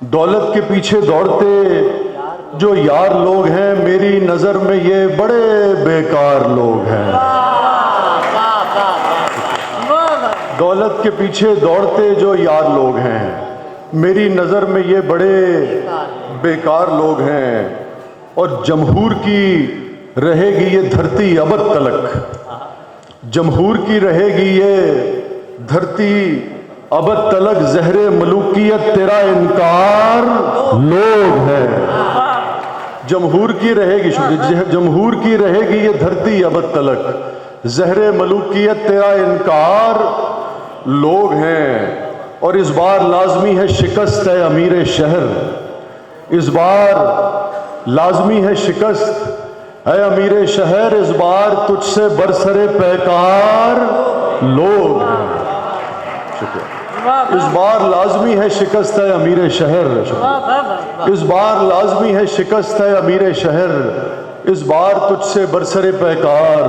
دولت کے پیچھے دوڑتے جو یار لوگ ہیں میری نظر میں یہ بڑے بیکار لوگ ہیں. دولت کے پیچھے دوڑتے جو یار لوگ ہیں میری نظر میں یہ بڑے بیکار لوگ ہیں. اور جمہور کی رہے گی یہ دھرتی ابد تلک، جمہور کی رہے گی یہ دھرتی ابد تلک، زہر ملوکیت تیرا انکار لوگ ہیں. جمہور کی رہے گی، جمہور کی رہے گی یہ دھرتی ابد تلک، زہر ملوکیت تیرا انکار لوگ ہیں. اور اس بار لازمی ہے شکست ہے امیر شہر، اس بار لازمی ہے شکست اے امیر شہر، اس بار تجھ سے برسرے پیکار لوگ ہیں. شکریہ. اس بار لازمی ہے شکست ہے امیر شہر، اس بار لازمی ہے شکست ہے امیر شہر، اس بار تجھ سے برسرے پیکار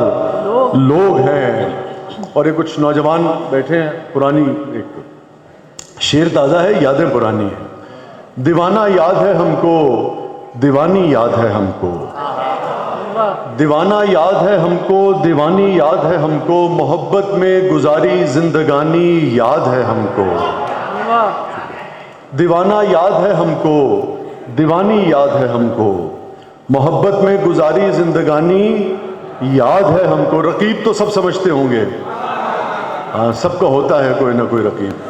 لوگ ہیں. اور یہ کچھ نوجوان بیٹھے ہیں، پرانی ایک شعر تازہ ہے، یادیں پرانی ہیں. دیوانہ یاد ہے ہم کو، دیوانی یاد ہے ہم کو، دیوانہ یاد ہے ہم کو، دیوانی یاد ہے ہم کو، محبت میں گزاری زندگانی یاد ہے ہم کو. دیوانہ یاد ہے ہم کو، دیوانی یاد ہے ہم کو، محبت میں گزاری زندگانی یاد ہے ہم کو. رقیب تو سب سمجھتے ہوں گے، ہاں سب کا ہوتا ہے کوئی نہ کوئی رقیب.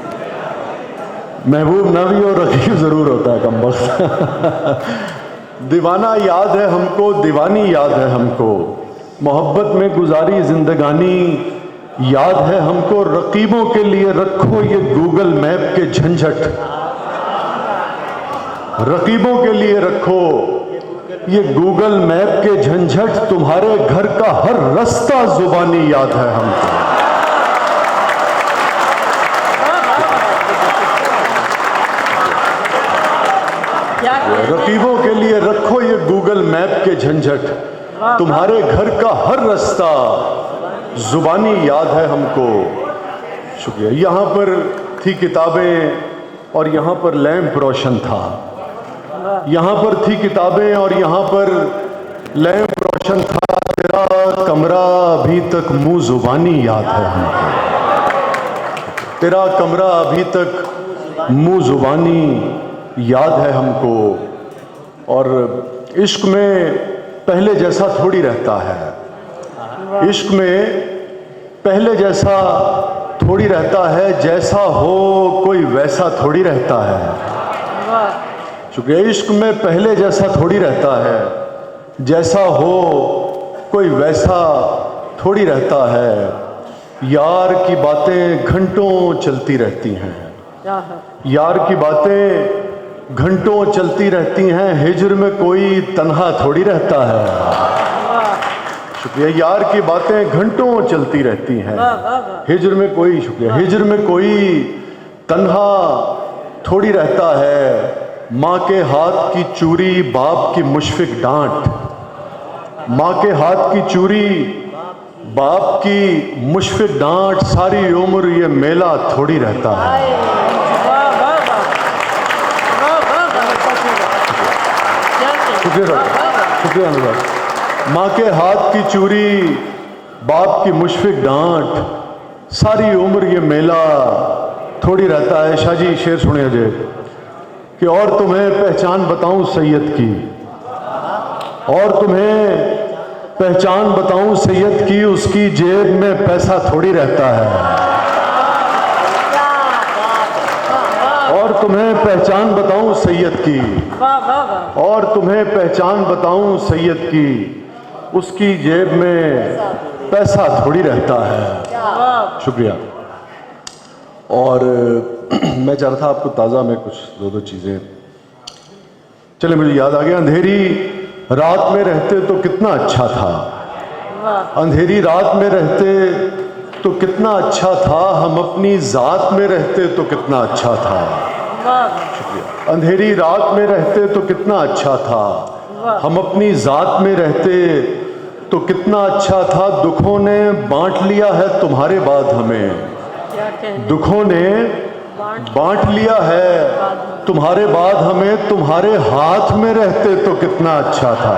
محبوب نہ بھی اور رقیب ضرور ہوتا ہے کم وقت. دیوانہ یاد ہے ہم کو، دیوانی یاد ہے ہم کو، محبت میں گزاری زندگانی یاد ہے ہم کو. رقیبوں کے لیے رکھو یہ گوگل میپ کے جھنجھٹ، رقیبوں کے لیے رکھو یہ گوگل میپ کے جھنجھٹ، تمہارے گھر کا ہر رستہ زبانی یاد ہے ہم کو. رقیبوں کے لیے رکھو یہ گوگل میپ کے جھنجھٹ، تمہارے گھر کا ہر رستہ زبانی یاد ہے ہم کو. شکریہ. یہاں پر تھی کتابیں اور یہاں پر لیمپ روشن تھا، یہاں پر تھی کتابیں اور یہاں پر لیمپ روشن تھا. تیرا کمرہ ابھی تک منہ زبانی یاد ہے ہم کو، تیرا کمرہ ابھی تک منہ زبانی یاد ہے ہم کو. اور عشق میں پہلے جیسا تھوڑی رہتا ہے، عشق میں پہلے جیسا تھوڑی رہتا ہے، جیسا ہو کوئی ویسا تھوڑی رہتا ہے. چونکہ عشق میں پہلے جیسا تھوڑی رہتا ہے، جیسا ہو کوئی ویسا تھوڑی رہتا ہے. یار کی باتیں گھنٹوں چلتی رہتی ہیں، یار کی باتیں گھنٹوں چلتی رہتی ہیں، ہجر میں کوئی تنہا تھوڑی رہتا ہے. شکریہ. یار کی باتیں گھنٹوں چلتی رہتی ہیں، ہجر میں کوئی، شکریہ، ہجر میں کوئی تنہا تھوڑی رہتا ہے. ماں کے ہاتھ کی چوری باپ کی مشفق ڈانٹ، ماں کے ہاتھ کی چوری باپ کی مشفق ڈانٹ، ساری عمر یہ میلہ تھوڑی رہتا ہے. شکریہ انور. ماں کے ہاتھ کی چوری باپ کی مشفق ڈانٹ، ساری عمر یہ میلہ تھوڑی رہتا ہے. شاہ جی شعر سنیں جے کہ اور تمہیں پہچان بتاؤں سید کی، اور تمہیں پہچان بتاؤں سید کی، اس کی جیب میں پیسہ تھوڑی رہتا ہے. اور تمہیں پہچان بتاؤں سید کی، اور تمہیں پہچان بتاؤں سید کی، اس کی جیب میں پیسہ تھوڑی رہتا ہے. شکریہ. اور میں چاہ رہا تھا آپ کو تازہ میں کچھ دو چیزیں، چلے مجھے یاد آ گیا. اندھیری رات میں رہتے تو کتنا اچھا تھا، اندھیری رات میں رہتے تو کتنا اچھا تھا، ہم اپنی ذات میں رہتے تو کتنا اچھا تھا. شکریہ. اندھیری رات میں رہتے تو کتنا اچھا تھا، ہم اپنی ذات میں رہتے تو کتنا اچھا تھا. دکھوں نے بانٹ لیا ہے تمہارے بعد ہمیں، دکھوں نے بانٹ لیا ہے تمہارے بعد ہمیں تمہارے ہاتھ میں رہتے تو کتنا اچھا تھا.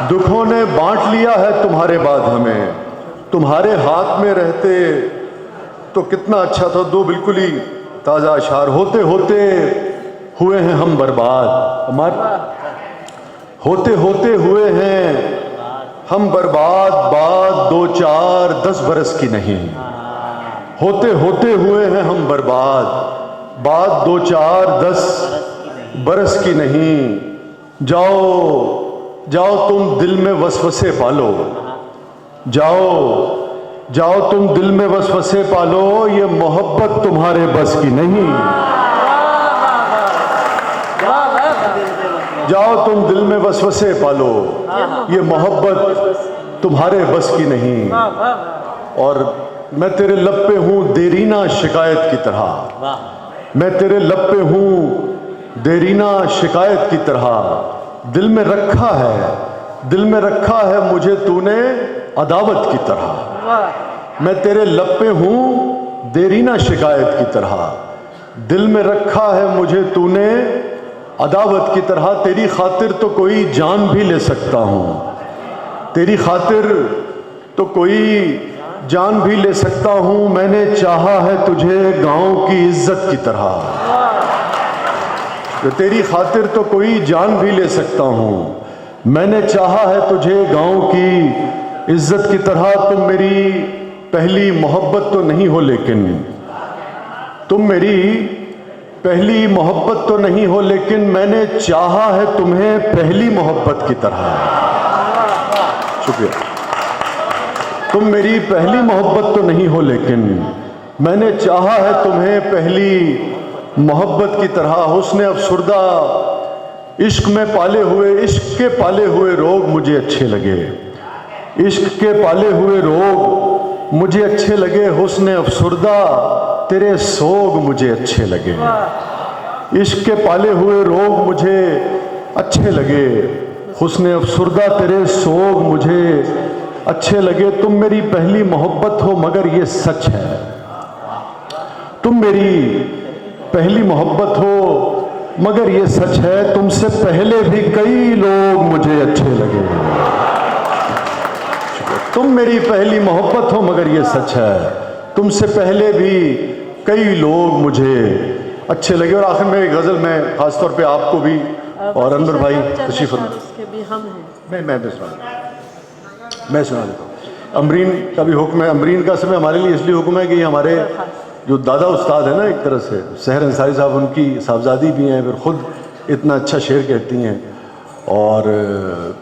دکھوں نے بانٹ لیا ہے تمہارے بعد ہمیں، تمہارے ہاتھ میں رہتے تو کتنا اچھا تھا. دو بالکل ہی تازہ اشعار. ہوتے ہوتے ہوئے ہیں ہم برباد، ہوتے ہوتے ہوئے ہیں ہم برباد، بات 2 4 10 برس کی نہیں. ہوتے ہوتے ہوئے ہیں ہم برباد، بات 2 4 10 برس کی نہیں. جاؤ جاؤ تم دل میں وسوسے پالو، جاؤ جاؤ تم دل میں وسوسے پالو، یہ محبت تمہارے بس کی نہیں. جاؤ تم دل میں وسوسے پالو، یہ محبت تمہارے بس کی نہیں. اور میں تیرے لب پہ ہوں دیرینہ شکایت کی طرح، میں تیرے لب پہ ہوں دیرینہ شکایت کی طرح. دل میں رکھا ہے، دل میں رکھا ہے مجھے تو نے عداوت کی طرح. میں تیرے لب پہ ہوں دیرینہ شکایت کی طرح. دل میں رکھا ہے مجھے تو نے عداوت کی طرح. تیری خاطر تو کوئی جان بھی لے سکتا ہوں، تیری خاطر تو کوئی جان بھی لے سکتا ہوں. میں نے چاہا ہے تجھے گاؤں کی عزت کی طرح. تیری خاطر تو کوئی جان بھی لے سکتا ہوں. میں نے چاہا ہے تجھے گاؤں کی عزت کی طرح. تم میری پہلی محبت تو نہیں ہو لیکن، تم میری پہلی محبت تو نہیں ہو لیکن میں نے چاہا ہے تمہیں پہلی محبت کی طرح. شکریہ. تم میری پہلی محبت تو نہیں ہو لیکن میں نے چاہا ہے تمہیں پہلی محبت کی طرح. حسن افسردہ عشق میں پالے ہوئے، عشق کے پالے ہوئے روگ مجھے اچھے لگے، عشق کے پالے ہوئے روگ مجھے اچھے لگے. حسن افسردہ تیرے سوگ مجھے اچھے لگے، عشق کے پالے ہوئے روگ مجھے اچھے لگے. حسن افسردہ تیرے سوگ مجھے اچھے لگے. تم میری پہلی محبت ہو مگر یہ سچ ہے، تم میری پہلی محبت ہو مگر یہ سچ ہے. تم سے پہلے بھی کئی لوگ مجھے اچھے لگے. تم میری پہلی محبت ہو مگر یہ سچ ہے، تم سے پہلے بھی کئی لوگ مجھے اچھے لگے. اور آخر میں ایک غزل میں خاص طور پہ آپ کو بھی اور انور بھائی تشریف فرمائیں. میں سنا دیتا ہوں. امرین کا بھی حکم ہے. امرین کا سمے ہمارے لیے اس لیے حکم ہے کہ یہ ہمارے جو دادا استاد ہیں نا ایک طرح سے، سحر انصاری صاحب، ان کی صاحبزادی بھی ہیں، پھر خود اتنا اچھا شعر کہتی ہیں. اور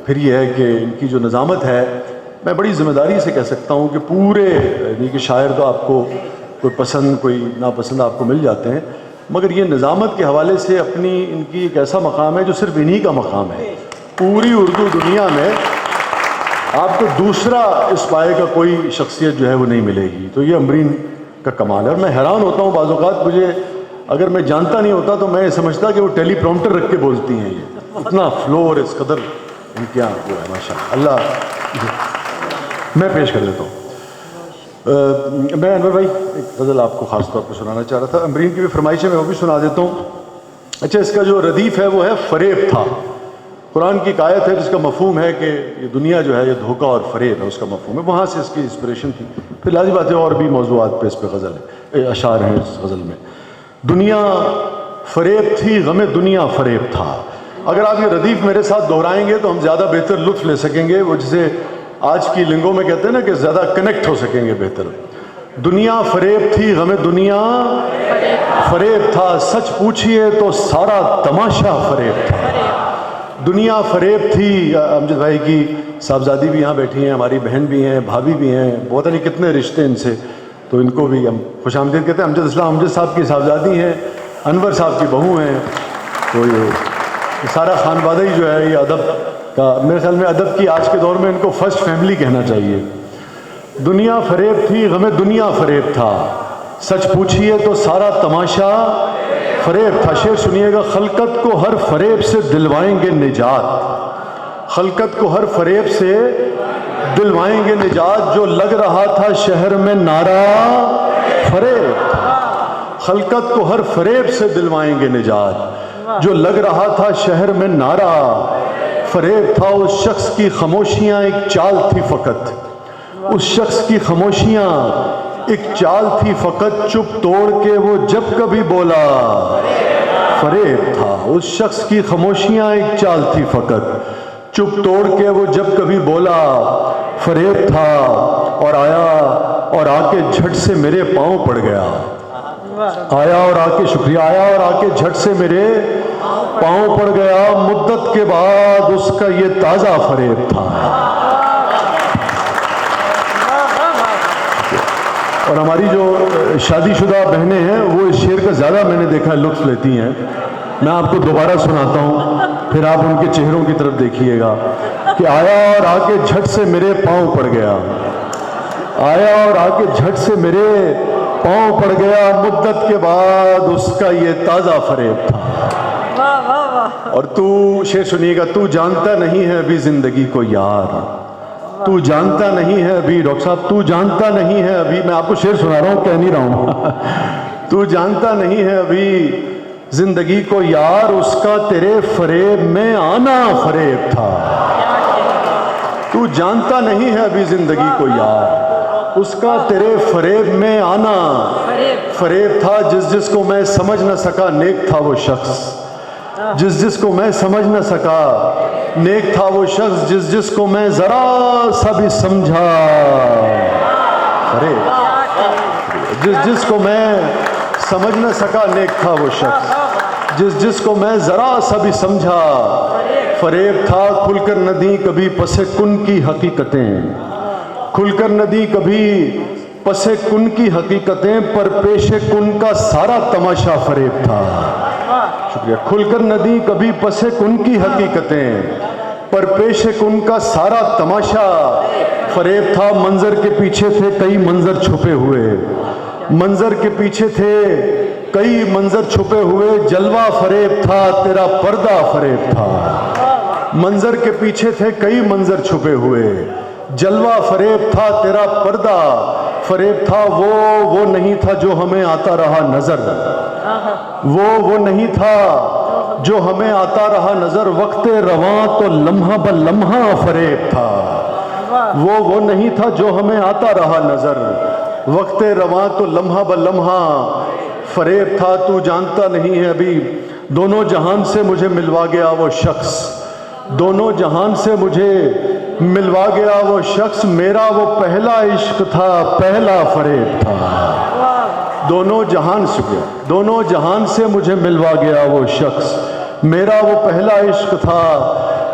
پھر یہ ہے کہ ان کی جو نظامت ہے، میں بڑی ذمہ داری سے کہہ سکتا ہوں کہ پورے، یعنی کہ شاعر تو آپ کو کوئی پسند کوئی ناپسند آپ کو مل جاتے ہیں، مگر یہ نظامت کے حوالے سے اپنی ان کی ایک ایسا مقام ہے جو صرف انہی کا مقام ہے. پوری اردو دنیا میں آپ کو دوسرا اس پائے کا کوئی شخصیت جو ہے وہ نہیں ملے گی. تو یہ امرین کا کمال ہے. اور میں حیران ہوتا ہوں بعض اوقات، مجھے اگر میں جانتا نہیں ہوتا تو میں سمجھتا کہ وہ ٹیلی پرومپٹر رکھ کے بولتی ہیں. یہ اتنا فلو اور اس قدر ان کے یہاں وہ ہے ماشاء اللہ. میں پیش کر دیتا ہوں. میں انور بھائی ایک غزل آپ کو خاص طور پہ سنانا چاہ رہا تھا. امرین کی بھی فرمائش ہے، میں وہ بھی سنا دیتا ہوں. اچھا، اس کا جو ردیف ہے وہ ہے فریب تھا. قرآن کی ایک آیت ہے جس کا مفہوم ہے کہ یہ دنیا جو ہے یہ دھوکہ اور فریب ہے، اس کا مفہوم ہے. وہاں سے اس کی انسپریشن تھی. پھر لازم بات ہے اور بھی موضوعات پہ اس پہ غزل ہے، اشعار ہیں اس غزل میں. دنیا فریب تھی، غم دنیا فریب تھا. اگر آپ یہ ردیف میرے ساتھ دہرائیں گے تو ہم زیادہ بہتر لطف لے سکیں گے. وہ جسے آج کی لنگوں میں کہتے ہیں نا کہ زیادہ کنیکٹ ہو سکیں گے بہتر. دنیا فریب تھی، غم دنیا فریب تھا. سچ پوچھئے تو سارا تماشا فریب تھا. دنیا فریب تھی. امجد بھائی کی صاحبزادی بھی یہاں بیٹھی ہیں، ہماری بہن بھی ہیں، بھابھی بھی ہیں، بہت نہیں کتنے رشتے ان سے، تو ان کو بھی ہم خوش آمدید کہتے ہیں. امجد اسلام امجد صاحب کی صاحبزادی ہیں، انور صاحب کی بہو ہیں. تو یہ سارا خانوادہ ہی جو ہے یہ ادب کا، میرے خیال میں ادب کی آج کے دور میں ان کو فرسٹ فیملی کہنا چاہیے. دنیا فریب تھی، غم دنیا فریب تھا. سچ پوچھئے تو سارا تماشا فریب تھا. شعر سنیے گا. خلقت کو ہر فریب سے دلوائیں گے نجات، خلقت کو ہر فریب سے دلوائیں گے نجات. جو لگ رہا تھا شہر میں نعرہ فریب تھا. خلقت کو ہر فریب سے دلوائیں گے نجات. جو لگ رہا تھا شہر میں نعرہ فریب تھا اس شخص کی خاموشیاں ایک چال تھی فقط. اس شخص کی خاموشیاں ایک چال تھی فقط. چپ توڑ کے وہ جب کبھی بولا فریب تھا. اس شخص کی خاموشیاں ایک چال تھی فقط. چپ توڑ کے وہ جب کبھی بولا فریب تھا. اور آیا اور آ کے جھٹ سے میرے پاؤں پڑ گیا. آیا اور آ کے شکریہ آیا اور آ کے جھٹ سے میرے پاؤں پڑ گیا. مدت کے بعد اس کا یہ تازہ فریب تھا. اور ہماری جو شادی شدہ بہنیں ہیں وہ اس شعر کا زیادہ میں نے دیکھا لطف لیتی ہیں. میں آپ کو دوبارہ سناتا ہوں پھر آپ ان کے چہروں کی طرف دیکھیے گا کہ آیا اور آ کے جھٹ سے میرے پاؤں پڑ گیا. آیا اور آ کے جھٹ سے میرے پاؤں پڑ گیا. مدت کے بعد اس کا یہ تازہ فریب تھا. واہ واہ واہ. اور تو شعر سنیے گا. تو جانتا نہیں ہے ابھی زندگی کو یار. تو جانتا نہیں ہے ابھی ڈاکٹر صاحب تو جانتا نہیں ہے ابھی. میں آپ کو شعر سنا رہا ہوں کہہ نہیں رہا ہوں. تو جانتا نہیں ہے ابھی زندگی کو یار. اس کا تیرے فریب میں آنا فریب تھا. تو جانتا نہیں ہے ابھی زندگی کو یار. اس کا تیرے فریب میں آنا فریب تھا. جس کو میں سمجھ نہ سکا نیک تھا وہ شخص. جس کو میں سمجھ نہ سکا نیک تھا وہ شخص. جس کو میں ذرا سا بھی سمجھا فریب. جس کو میں سمجھ نہ سکا نیک تھا وہ شخص. جس کو میں ذرا سا بھی سمجھا فریب تھا. کھل کر نہ دی کبھی پس کن کی حقیقتیں. کھل کر نہ دی کبھی پس کن کی حقیقتیں. پر پیش کن کا سارا تماشا فریب تھا. شکریہ. کھل کر نہ دی کبھی پس کن کی حقیقتیں. پر پیش کن کا سارا تماشا فریب تھا. منظر کے پیچھے تھے کئی منظر چھپے ہوئے. منظر کے پیچھے تھے کئی منظر چھپے ہوئے. جلوہ فریب تھا تیرا پردہ فریب تھا. منظر کے پیچھے تھے کئی منظر چھپے ہوئے. جلوہ فریب تھا تیرا پردہ فریب تھا. وہ نہیں تھا جو ہمیں آتا رہا نظر. وہ نہیں تھا جو ہمیں آتا رہا نظر. وقت رواں تو لمحہ بلمحہ فریب تھا. وہ نہیں تھا جو ہمیں آتا رہا نظر. وقت رواں تو لمحہ بلمحہ فریب تھا. تو جانتا نہیں ہے ابھی دونوں جہان سے مجھے ملوا گیا وہ شخص. دونوں جہان سے مجھے ملوا گیا وہ شخص. میرا وہ پہلا عشق تھا پہلا فریب تھا. دونوں جہان دونوں جہان سے مجھے ملوا گیا وہ شخص. میرا وہ پہلا عشق تھا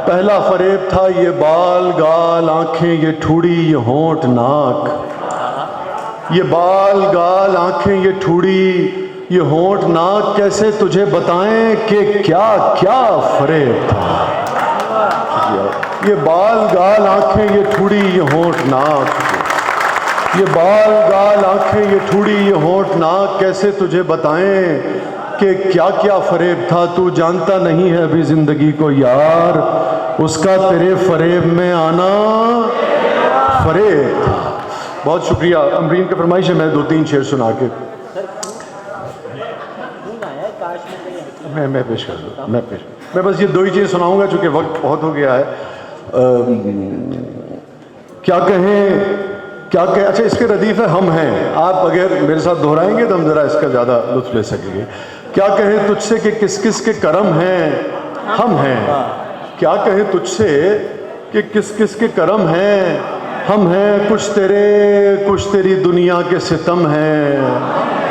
پہلا فریب تھا. یہ بال گال آنکھیں یہ ٹھوڑی یہ ہونٹ ناک. یہ بال گال آنکھیں یہ ٹھوڑی یہ ہونٹ ناک. کیسے تجھے بتائیں کہ کیا کیا فریب تھا. یہ بال گال آنکھیں یہ ٹھوڑی یہ ہونٹ ناک. یہ بال گال آنکھیں یہ ٹھوڑی یہ ہونٹ ناک. کیسے تجھے بتائیں کہ کیا کیا فریب تھا. تو جانتا نہیں ہے ابھی زندگی کو یار. اس کا تیرے فریب میں آنا فریب تھا. بہت شکریہ. امرین کی فرمائش ہے میں 2-3 شعر سنا کے میں پیش کر دوں. میں بس یہ 2 ہی چیزیں سناؤں گا چونکہ وقت بہت ہو گیا ہے. کیا کہیں اچھا اس کے ردیف ہے ہم ہیں. آپ اگر میرے ساتھ دہرائیں گے تو ہم ذرا اس کا زیادہ لطف لے سکیں گے. کیا کہیں تجھ سے کہ کس کس کے کرم ہیں ہم ہیں. کیا کہیں تجھ سے کہ کس کس کے کرم ہیں ہم ہیں. کچھ تیری دنیا کے ستم ہیں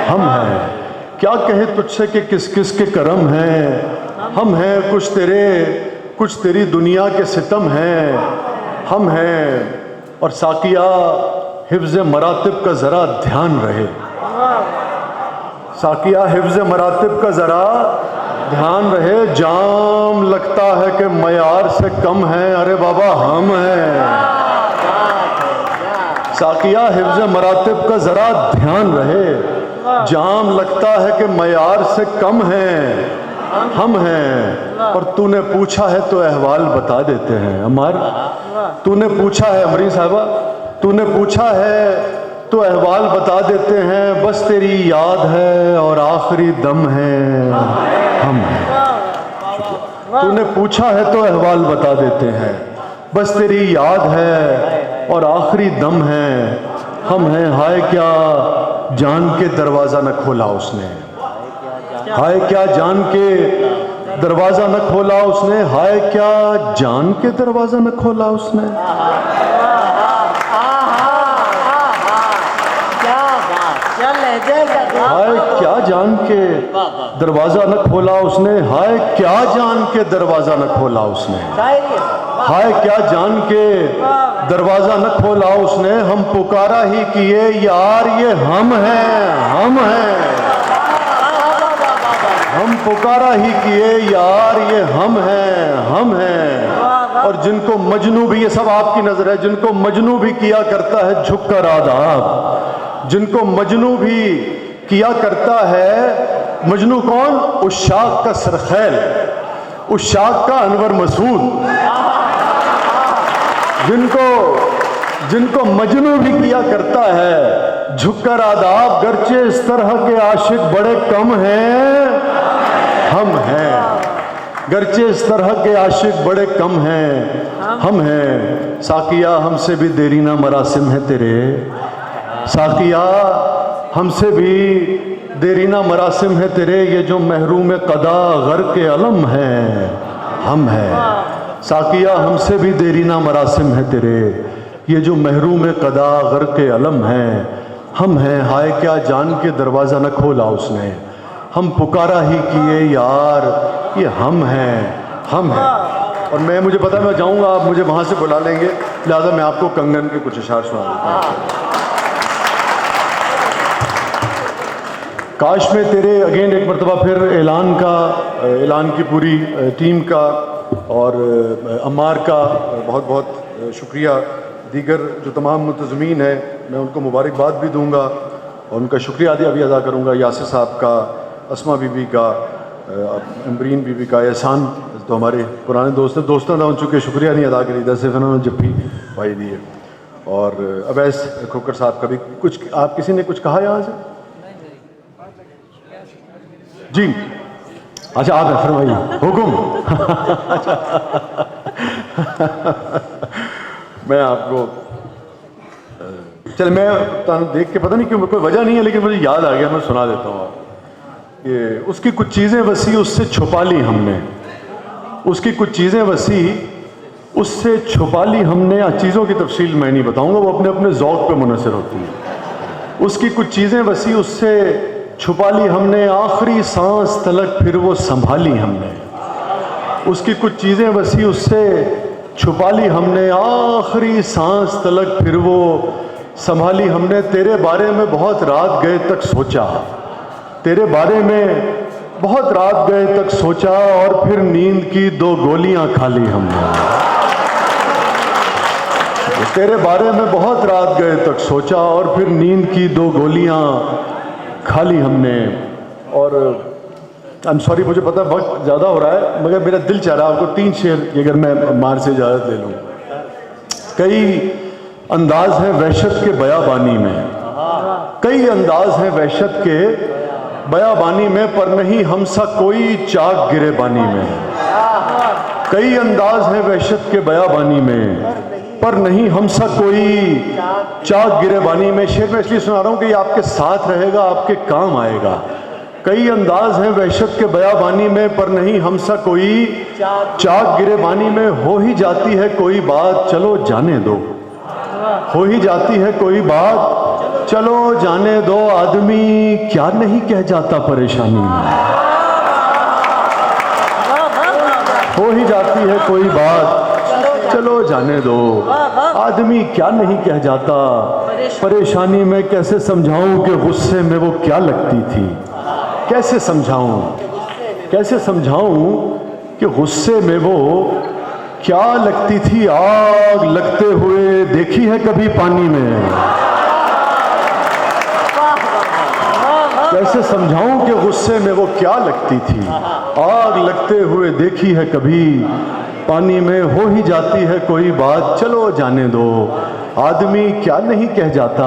ہم ہیں. کیا کہیں تجھ سے کہ کس کس کے کرم ہیں ہم ہیں. کچھ تیری دنیا کے ستم ہیں ہم ہیں. اور ساقیہ حفظ مراتب کا ذرا دھیان رہے. ساقیہ حفظ مراتب کا ذرا دھیان رہے. جام لگتا ہے کہ معیار سے کم ہے. ارے بابا ہم ہیں. ساقیہ حفظ مراتب کا ذرا دھیان رہے. جام لگتا ہے کہ معیار سے کم ہیں ہم ہیں. اور تو نے پوچھا ہے تو احوال بتا دیتے ہیں. عمر تو نے پوچھا ہے. امرین صاحبہ تو نے پوچھا ہے تو احوال بتا دیتے ہیں، بس تیری یاد ہے اور آخری دم ہے ہم ہیں۔ تو نے پوچھا ہے تو احوال بتا دیتے ہیں، بس تیری یاد ہے اور آخری دم ہے ہم ہیں۔ ہائے کیا جان کے دروازہ نہ کھولا اس نے، ہائے کیا جان کے دروازہ نہ کھولا اس نے، ہائے کیا جان کے دروازہ نہ کھولا اس نے۔ ہائے کیا جان کے دروازہ نہ کھولا اس نے، ہائے کیا جان کے دروازہ نہ کھولا اس نے، ہائے کیا جان کے دروازہ نہ کھولا اس نے۔ ہم پکارا ہی کیے یار یہ ہم ہیں، ہم ہیں، ہم پکارا ہی کیے یار یہ ہم ہیں، ہم ہیں۔ اور جن کو مجنوں بھی، یہ سب آپ کی نظر ہے، جن کو مجنوں بھی کیا کرتا ہے جھک کر آداب، جن کو مجنوں بھی کیا کرتا ہے، مجنوں کون؟ عشاق کا سرخیل، عشاق کا انور مسعود، جن کو مجنوں بھی کیا کرتا ہے جھک کر آداب، گرچہ اس طرح کے عاشق بڑے کم ہیں ہم ہیں، گرچہ اس طرح کے عاشق بڑے کم ہیں ہم ہیں۔ ساقیا ہم سے بھی دیرینہ مراسم ہے تیرے، ساقیا ہم سے بھی دیرینہ مراسم ہے تیرے، یہ جو محروم قضا غرق علم ہے ہم ہیں۔ ساقیا ہم سے بھی دیرینہ مراسم ہے تیرے، یہ جو محروم قضا غرق علم ہے ہم ہیں۔ ہائے کیا جان کے دروازہ نہ کھولا اس نے، ہم پکارا ہی کیے یار یہ ہم ہیں، ہم ہیں۔ اور مجھے پتا میں جاؤں گا، آپ مجھے وہاں سے بلا لیں گے، لہذا میں آپ کو کنگن کے کچھ اشعار سنا دیتا ہوں۔ کاش میں تیرے اگین ایک مرتبہ پھر اعلان کی پوری ٹیم کا اور عمار کا بہت بہت شکریہ، دیگر جو تمام منتظمین ہیں میں ان کو مبارکباد بھی دوں گا اور ان کا شکریہ بھی ادا کروں گا، یاسر صاحب کا، اسما بی بی کا، امبرین بی بی کا، احسان تو ہمارے پرانے دوست ہیں، دوستوں نے ان چکے شکریہ نہیں ادا کری جیسے انہوں نے جب بھی بھائی دیے، اور اویس کھوکر صاحب کا بھی کچھ، آپ کسی نے کچھ کہا یہاں سے؟ جی اچھا آپ ہیں، فرمائیے حکم۔ میں آپ کو چل میں دیکھ کے پتہ نہیں کیوں کوئی وجہ نہیں ہے لیکن مجھے یاد آ گیا، میں سنا دیتا ہوں آپ کہ اس کی کچھ چیزیں وسیع اس سے چھپا لی ہم نے، اس کی کچھ چیزیں وسیع اس سے چھپا لی ہم نے، چیزوں کی تفصیل میں نہیں بتاؤں گا، وہ اپنے اپنے ذوق پہ منحصر ہوتی ہے۔ اس کی کچھ چیزیں وسیع اس سے چھپا لی ہم نے، آخری سانس تلک پھر وہ سنبھالی ہم نے، اس کی کچھ چیزیں وسیع اس سے چھپا لی ہم نے، آخری سانس تلک پھر وہ سنبھالی ہم نے۔ تیرے بارے میں بہت رات گئے تک سوچا، تیرے بارے میں بہت رات گئے تک سوچا، اور پھر نیند کی 2 گولیاں کھا لی ہم نے۔ تیرے بارے میں بہت رات گئے تک سوچا، اور پھر نیند کی 2 گولیاں کھا لی ہم نے۔ اور سوری مجھے پتہ وقت زیادہ ہو رہا ہے مگر میرا دل چاہ رہا ہے آپ کو 3 شعر کی اگر میں مار سے اجازت لے لوں۔ کئی انداز ہیں وحشت کے بیابانی میں، کئی انداز ہیں وحشت کے بیابانی میں، پر نہیں ہم سا کوئی چاک گرے بانی میں۔ کئی انداز ہیں وحشت کے بیابانی میں، پر نہیں ہم سا کوئی چاک گرے بانی میں۔ شعر میں اس لیے سنا رہا ہوں کہ یہ آپ کے ساتھ رہے گا، آپ کے کام آئے گا۔ کئی انداز ہیں وحشت کے بیابانی میں، پر نہیں ہم سا کوئی چاک گرے بانی میں۔ ہو ہی جاتی ہے کوئی بات چلو جانے دو، ہو ہی جاتی ہے کوئی بات چلو جانے دو، آدمی کیا نہیں کہہ جاتا پریشانی میں۔ ہو ہی جاتی ہے کوئی بات چلو جانے دو، آدمی کیا نہیں کہہ جاتا پریشانی میں۔ کیسے سمجھاؤں کہ غصے میں وہ کیا لگتی تھی، کیسے سمجھاؤں، کیسے سمجھاؤں کہ غصے میں وہ کیا لگتی تھی۔ آگ لگتے ہوئے دیکھی ہے کبھی پانی میں، کیسے سمجھاؤں کہ غصے میں وہ کیا لگتی تھی۔ آگ لگتے ہوئے دیکھی ہے کبھی پانی میں۔ ہو ہی جاتی ہے کوئی بات چلو جانے دو، آدمی کیا نہیں کہہ جاتا